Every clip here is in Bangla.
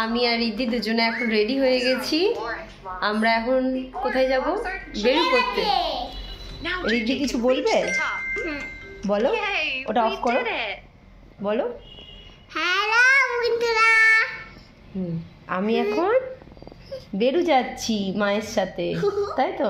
আমি আর রিদ্ধি দুজনে এখন রেডি হয়ে গেছি। আমরা এখন কোথায় যাব? বেরু করতে। রিদ্ধি কিছু বলবে? বলো, ওটা অফ করো, বলো। হ্যালো বন্ধুরা, আমি এখন বেরু যাচ্ছি মায়ের সাথে, তাই তো?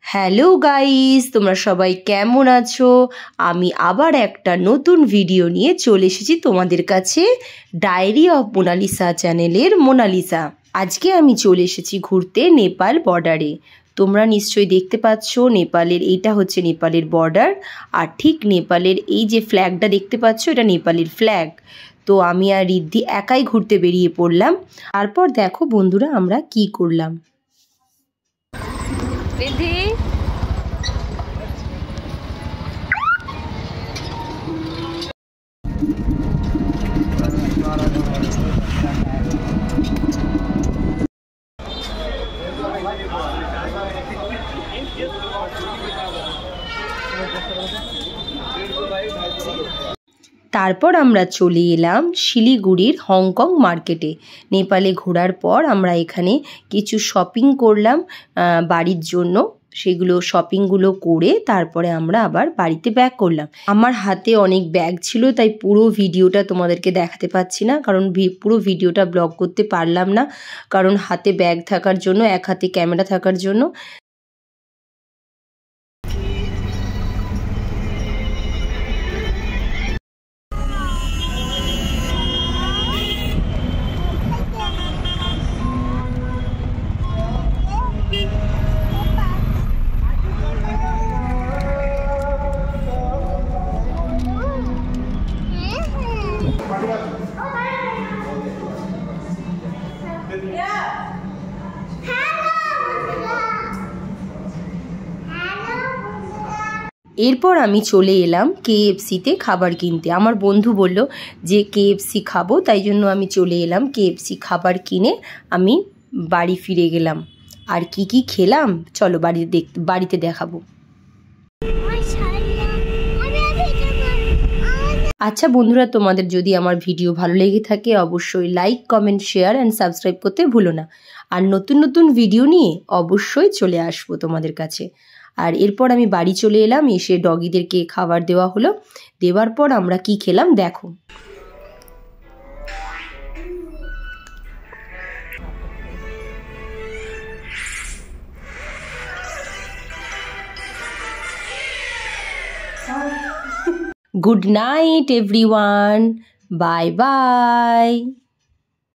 হ্যালো গাইস, তোমরা সবাই কেমন আছো? আমি আবার একটা নতুন ভিডিও নিয়ে চলে এসেছি তোমাদের কাছে, ডায়েরি অফ মোনালিসা চ্যানেলের মোনালিসা। আজকে আমি চলে এসেছি ঘুরতে নেপাল বর্ডারে। তোমরা নিশ্চয়ই দেখতে পাচ্ছ নেপালের, এইটা হচ্ছে নেপালের বর্ডার, আর ঠিক নেপালের এই যে ফ্ল্যাগটা দেখতে পাচ্ছ, এটা নেপালের ফ্ল্যাগ। তো আমি আর রিদ্ধি একাই ঘুরতে বেরিয়ে পড়লাম। তারপর দেখো বন্ধুরা আমরা কি করলাম। রিদ্ধি, তারপর আমরা চলে এলাম শিলিগুড়ির হংকং মার্কেটে। নেপালে ঘোরার পর আমরা এখানে কিছু শপিং করলাম বাড়ির জন্য। সেগুলো শপিংগুলো করে তারপরে আমরা আবার বাড়িতে ব্যাক করলাম। আমার হাতে অনেক ব্যাগ ছিল, তাই পুরো ভিডিওটা তোমাদেরকে দেখাতে পাচ্ছি না, কারণ পুরো ভিডিওটা ব্লগ করতে পারলাম না, কারণ হাতে ব্যাগ থাকার জন্য, এক হাতে ক্যামেরা থাকার জন্য। এরপর আমি চলে এলাম KFC-তে খাবার কিনতে। আমার বন্ধু বলল যে KFC খাবো, তাই জন্য আমি চলে এলাম KFC খাবার কিনে আমি বাড়ি ফিরে গেলাম। আর কি কি খেলাম চলো বাড়িতে দেখাবো। আচ্ছা বন্ধুরা, তোমাদের যদি আমার ভিডিও ভালো লেগে থাকে অবশ্যই like, comment, share and subscribe করতে ভুলো না। আর নতুন নতুন ভিডিও নিয়ে অবশ্যই চলে আসবো তোমাদের কাছে। আর এরপর আমি বাড়ি চলে এলাম, এসে ডগিদেরকে খাবার দেওয়া হলো। দেওয়ার পর আমরা কি খেলাম দেখো। Good night everyone. Bye bye.